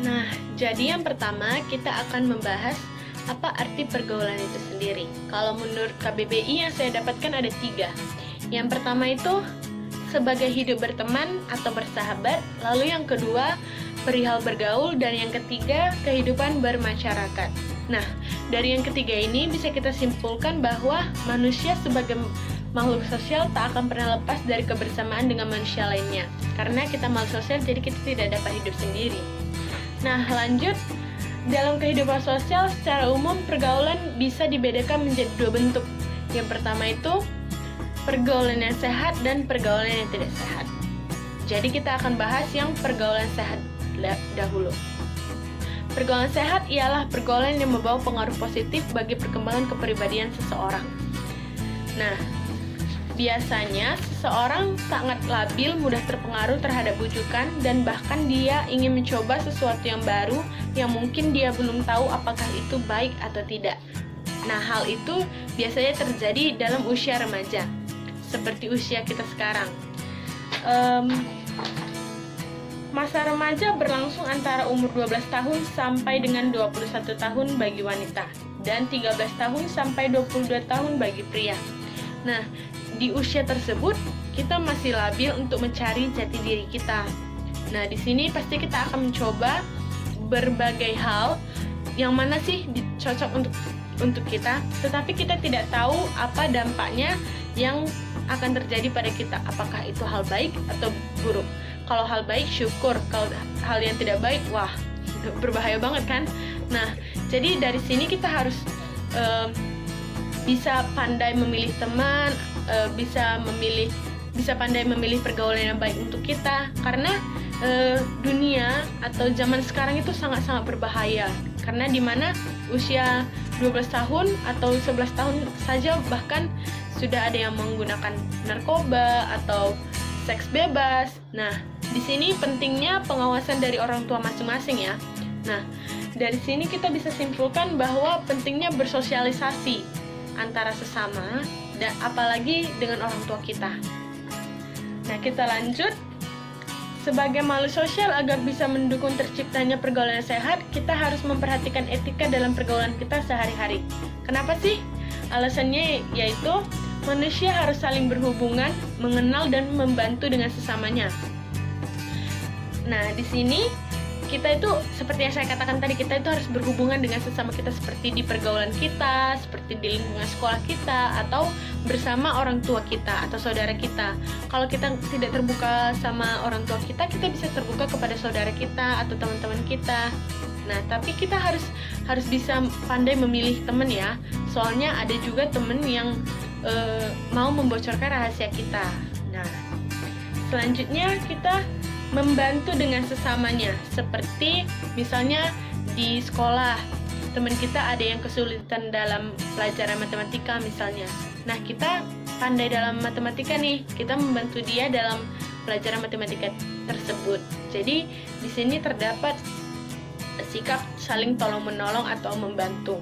Nah, jadi yang pertama kita akan membahas apa arti pergaulan itu sendiri. Kalau menurut KBBI yang saya dapatkan ada 3. Yang pertama itu sebagai hidup berteman atau bersahabat, lalu yang kedua perihal bergaul, dan yang ketiga kehidupan bermasyarakat. Nah, dari yang ketiga ini bisa kita simpulkan bahwa manusia sebagai makhluk sosial tak akan pernah lepas dari kebersamaan dengan manusia lainnya. Karena kita makhluk sosial, jadi kita tidak dapat hidup sendiri. Nah, lanjut, dalam kehidupan sosial secara umum pergaulan bisa dibedakan menjadi 2 bentuk. Yang pertama itu pergaulan yang sehat dan pergaulan yang tidak sehat. Jadi kita akan bahas yang pergaulan sehat dahulu. Pergaulan sehat ialah pergaulan yang membawa pengaruh positif bagi perkembangan kepribadian seseorang. Nah, biasanya seseorang sangat labil, mudah terpengaruh terhadap bujukan, dan bahkan dia ingin mencoba sesuatu yang baru yang mungkin dia belum tahu apakah itu baik atau tidak. Nah, hal itu biasanya terjadi dalam usia remaja, seperti usia kita sekarang. Masa remaja berlangsung antara umur 12 tahun sampai dengan 21 tahun bagi wanita, dan 13 tahun sampai 22 tahun bagi pria. Nah, di usia tersebut kita masih labil untuk mencari jati diri kita. Nah, di sini pasti kita akan mencoba berbagai hal yang mana sih cocok untuk kita, tetapi kita tidak tahu apa dampaknya yang akan terjadi pada kita, apakah itu hal baik atau buruk. Kalau hal baik syukur, kalau hal yang tidak baik, wah, berbahaya banget kan. Nah, jadi dari sini kita harus bisa pandai memilih teman, bisa pandai memilih pergaulan yang baik untuk kita, karena dunia atau zaman sekarang itu sangat-sangat berbahaya, karena dimana usia 12 tahun atau 11 tahun saja bahkan sudah ada yang menggunakan narkoba atau seks bebas. Nah, di sini pentingnya pengawasan dari orang tua masing-masing ya. Nah, dari sini kita bisa simpulkan bahwa pentingnya bersosialisasi antara sesama, dan apalagi dengan orang tua kita. Nah, kita lanjut. Sebagai makhluk sosial, agar bisa mendukung terciptanya pergaulan yang sehat, kita harus memperhatikan etika dalam pergaulan kita sehari-hari. Kenapa sih? Alasannya yaitu manusia harus saling berhubungan, mengenal dan membantu dengan sesamanya. Nah, di sini kita itu seperti yang saya katakan tadi, kita itu harus berhubungan dengan sesama kita, seperti di pergaulan kita, seperti di lingkungan sekolah kita, atau bersama orang tua kita atau saudara kita. Kalau kita tidak terbuka sama orang tua kita, kita bisa terbuka kepada saudara kita atau teman-teman kita. Nah, tapi kita harus bisa pandai memilih teman ya. Soalnya ada juga teman yang mau membocorkan rahasia kita. Nah, selanjutnya kita membantu dengan sesamanya, seperti misalnya di sekolah teman kita ada yang kesulitan dalam pelajaran matematika misalnya. Nah, kita pandai dalam matematika nih, kita membantu dia dalam pelajaran matematika tersebut. Jadi di sini terdapat sikap saling tolong-menolong atau membantu.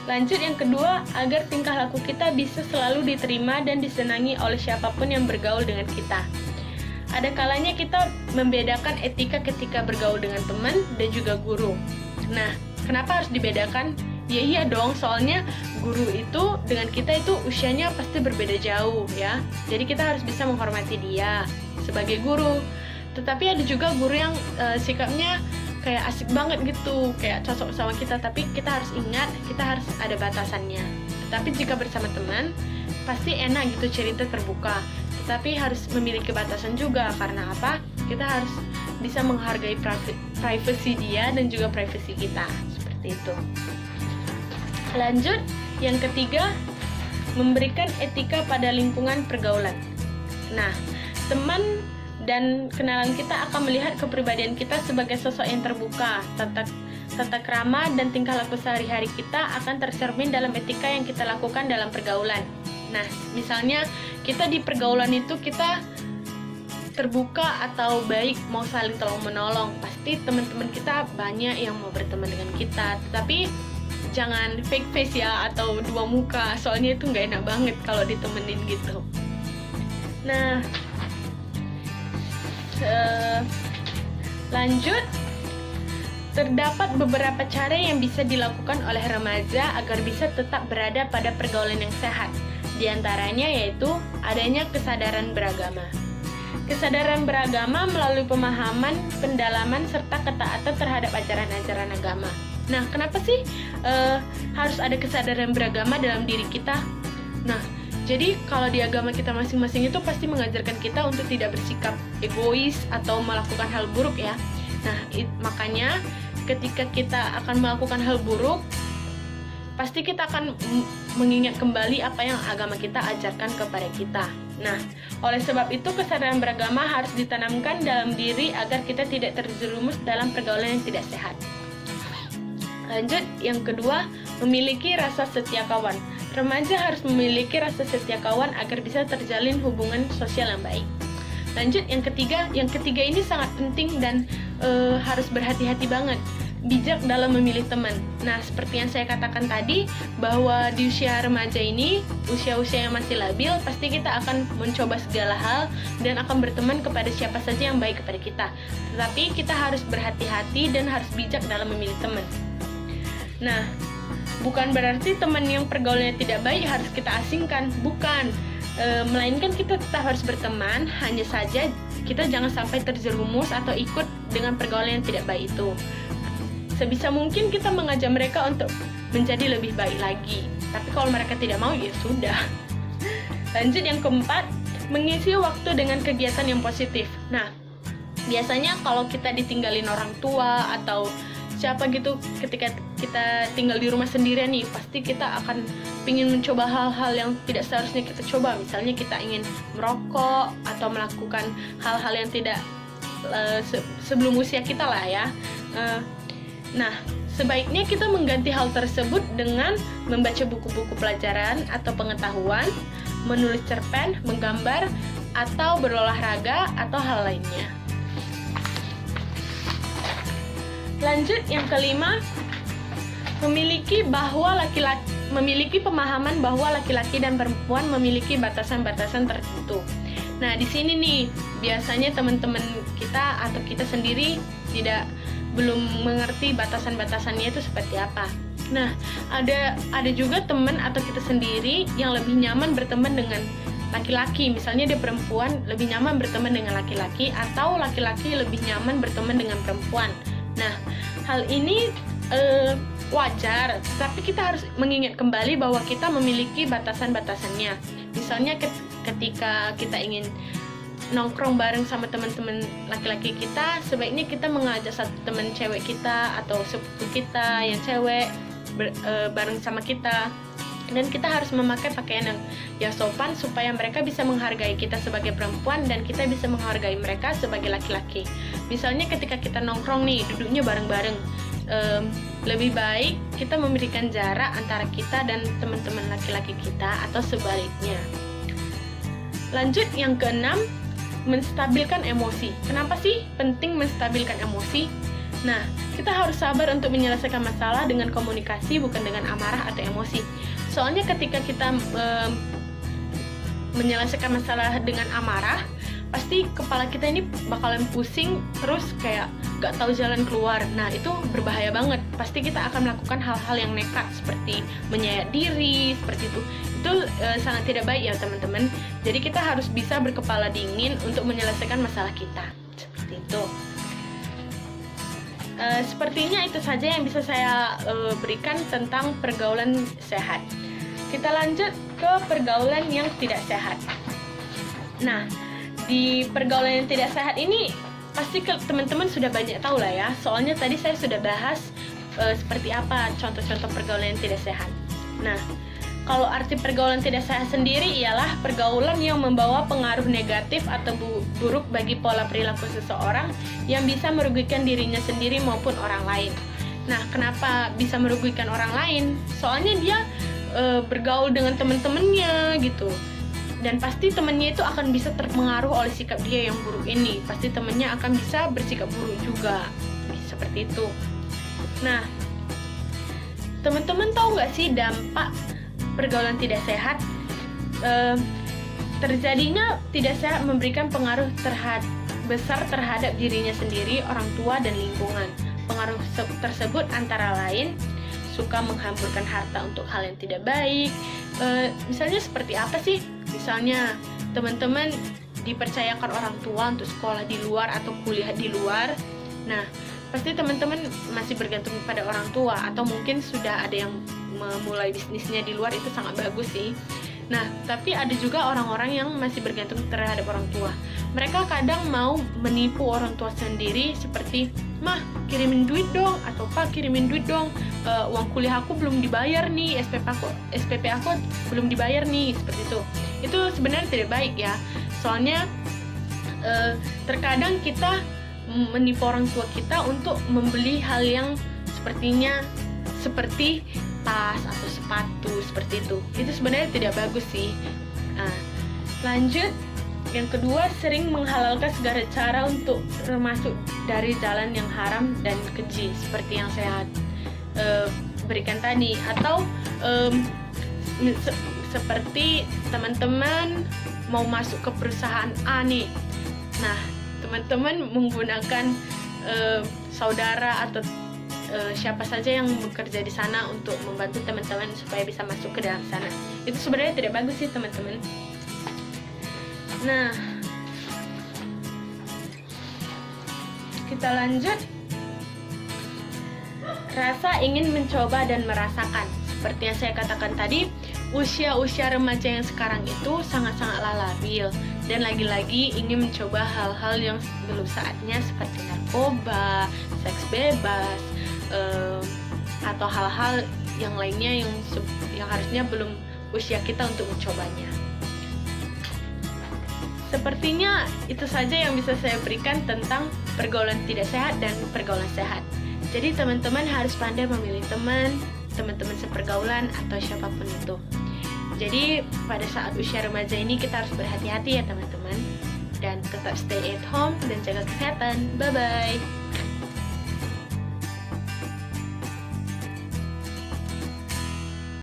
Lanjut, yang kedua, agar tingkah laku kita bisa selalu diterima dan disenangi oleh siapapun yang bergaul dengan kita. Ada kalanya kita membedakan etika ketika bergaul dengan teman dan juga guru. Nah, kenapa harus dibedakan? Ya iya dong, soalnya guru itu dengan kita itu usianya pasti berbeda jauh ya. Jadi kita harus bisa menghormati dia sebagai guru. Tetapi ada juga guru yang sikapnya kayak asik banget gitu, kayak cocok sama kita, tapi kita harus ingat, kita harus ada batasannya. Tapi jika bersama teman, pasti enak gitu cerita terbuka, tetapi harus memiliki batasan juga. Karena apa? Kita harus bisa menghargai privasi dia dan juga privasi kita, seperti itu. Lanjut, yang ketiga, memberikan etika pada lingkungan pergaulan. Nah, teman dan kenalan kita akan melihat kepribadian kita sebagai sosok yang terbuka. Tata krama dan tingkah laku sehari-hari kita akan tercermin dalam etika yang kita lakukan dalam pergaulan. Nah, misalnya kita di pergaulan itu kita terbuka atau baik, mau saling tolong-menolong, pasti teman-teman kita banyak yang mau berteman dengan kita. Tetapi jangan fake face ya, atau dua muka, soalnya itu nggak enak banget kalau ditemenin gitu. Nah, lanjut, Terdapat beberapa cara yang bisa dilakukan oleh remaja agar bisa tetap berada pada pergaulan yang sehat. Di antaranya yaitu adanya kesadaran beragama. Kesadaran beragama melalui pemahaman, pendalaman, serta ketaatan terhadap ajaran-ajaran agama. Nah, kenapa sih harus ada kesadaran beragama dalam diri kita? Nah, jadi kalau di agama kita masing-masing itu pasti mengajarkan kita untuk tidak bersikap egois atau melakukan hal buruk ya. Nah, makanya ketika kita akan melakukan hal buruk, pasti kita akan mengingat kembali apa yang agama kita ajarkan kepada kita. Nah, oleh sebab itu kesadaran beragama harus ditanamkan dalam diri agar kita tidak terjerumus dalam pergaulan yang tidak sehat. Lanjut, yang kedua, memiliki rasa setia kawan. Remaja harus memiliki rasa setia kawan agar bisa terjalin hubungan sosial yang baik. Lanjut, yang ketiga ini sangat penting dan harus berhati-hati banget, bijak dalam memilih teman. Nah, seperti yang saya katakan tadi, bahwa di usia remaja ini, usia-usia yang masih labil, pasti kita akan mencoba segala hal dan akan berteman kepada siapa saja yang baik kepada kita. Tetapi kita harus berhati-hati dan harus bijak dalam memilih teman. Nah, bukan berarti teman yang pergaulannya tidak baik harus kita asingkan, bukan. Melainkan kita tetap harus berteman, hanya saja kita jangan sampai terjerumus atau ikut dengan pergaulan yang tidak baik itu. Sebisa mungkin kita mengajak mereka untuk menjadi lebih baik lagi. Tapi kalau mereka tidak mau, ya sudah. Lanjut, yang keempat, mengisi waktu dengan kegiatan yang positif. Nah, biasanya kalau kita ditinggalin orang tua atau siapa gitu, ketika kita tinggal di rumah sendirian nih, pasti kita akan ingin mencoba hal-hal yang tidak seharusnya kita coba. Misalnya kita ingin merokok atau melakukan hal-hal yang tidak sebelum usia kita lah ya. Nah, sebaiknya kita mengganti hal tersebut dengan membaca buku-buku pelajaran atau pengetahuan, menulis cerpen, menggambar, atau berolahraga atau hal lainnya. Lanjut, yang kelima, memiliki pemahaman bahwa laki-laki dan perempuan memiliki batasan-batasan tertentu. Nah, di sini nih biasanya teman-teman kita atau kita sendiri belum mengerti batasan-batasannya itu seperti apa. Nah, ada juga teman atau kita sendiri yang lebih nyaman berteman dengan laki-laki. Misalnya dia perempuan, lebih nyaman berteman dengan laki-laki, atau laki-laki lebih nyaman berteman dengan perempuan. Nah, hal ini wajar, tapi kita harus mengingat kembali bahwa kita memiliki batasan-batasannya. Misalnya ketika kita ingin nongkrong bareng sama teman-teman laki-laki kita, sebaiknya kita mengajak satu teman cewek kita atau sepupu kita yang cewek bareng sama kita. Dan kita harus memakai pakaian yang sopan supaya mereka bisa menghargai kita sebagai perempuan dan kita bisa menghargai mereka sebagai laki-laki. Misalnya ketika kita nongkrong nih, duduknya bareng-bareng, lebih baik kita memberikan jarak antara kita dan teman-teman laki-laki kita atau sebaliknya. Lanjut, yang keenam, menstabilkan emosi. Kenapa sih penting menstabilkan emosi? Nah, kita harus sabar untuk menyelesaikan masalah dengan komunikasi, bukan dengan amarah atau emosi. Soalnya ketika kita menyelesaikan masalah dengan amarah, pasti kepala kita ini bakalan pusing, terus kayak gak tahu jalan keluar. Nah, itu berbahaya banget. Pasti kita akan melakukan hal-hal yang nekat seperti menyayat diri, seperti itu. Itu sangat tidak baik ya teman-teman. Jadi kita harus bisa berkepala dingin untuk menyelesaikan masalah kita. Seperti itu. Sepertinya itu saja yang bisa saya berikan tentang pergaulan sehat. Kita lanjut ke pergaulan yang tidak sehat. Nah, di pergaulan yang tidak sehat ini pasti teman-teman sudah banyak tahu lah ya. Soalnya tadi saya sudah bahas seperti apa contoh-contoh pergaulan yang tidak sehat. Nah, kalau arti pergaulan tidak sehat sendiri ialah pergaulan yang membawa pengaruh negatif atau buruk bagi pola perilaku seseorang yang bisa merugikan dirinya sendiri maupun orang lain. Nah, kenapa bisa merugikan orang lain? Soalnya dia bergaul dengan teman-temannya gitu. Dan pasti temannya itu akan bisa terpengaruh oleh sikap dia yang buruk ini. Pasti temannya akan bisa bersikap buruk juga. Seperti itu. Nah, teman-teman tahu nggak sih dampak pergaulan tidak sehat? Terjadinya tidak sehat memberikan pengaruh besar terhadap dirinya sendiri, orang tua, dan lingkungan. pengaruh tersebut antara lain suka menghamburkan harta untuk hal yang tidak baik. Misalnya seperti apa sih? Misalnya teman-teman dipercayakan orang tua untuk sekolah di luar atau kuliah di luar. Nah, pasti teman-teman masih bergantung pada orang tua, atau mungkin sudah ada yang memulai bisnisnya di luar, itu sangat bagus sih. Nah, tapi ada juga orang-orang yang masih bergantung terhadap orang tua. Mereka kadang mau menipu orang tua sendiri seperti, "Mah, kirimin duit dong," atau "Pak, kirimin duit dong, uang kuliah aku belum dibayar nih, SPP aku belum dibayar nih," seperti itu. Itu sebenarnya tidak baik ya. Soalnya terkadang kita menipu orang tua kita untuk membeli hal yang seperti tas atau sepatu seperti itu. Itu sebenarnya tidak bagus sih. Nah, lanjut, yang kedua, sering menghalalkan segala cara untuk termasuk dari jalan yang haram dan keji seperti yang saya berikan tadi. Atau seperti teman-teman mau masuk ke perusahaan A nih. Nah, teman-teman menggunakan saudara atau siapa saja yang bekerja di sana untuk membantu teman-teman supaya bisa masuk ke dalam sana. Itu sebenarnya tidak bagus sih, teman-teman. Nah, kita lanjut. Rasa ingin mencoba dan merasakan. Seperti yang saya katakan tadi, usia-usia remaja yang sekarang itu sangat-sangatlah labil, dan lagi-lagi ingin mencoba hal-hal yang belum saatnya seperti narkoba, seks bebas, atau hal-hal yang lainnya yang harusnya belum usia kita untuk mencobanya. Sepertinya itu saja yang bisa saya berikan tentang pergaulan tidak sehat dan pergaulan sehat. Jadi teman-teman harus pandai memilih teman-teman sepergaulan atau siapapun itu. Jadi pada saat usia remaja ini kita harus berhati-hati ya teman-teman, dan tetap stay at home dan jaga kesehatan. Bye-bye.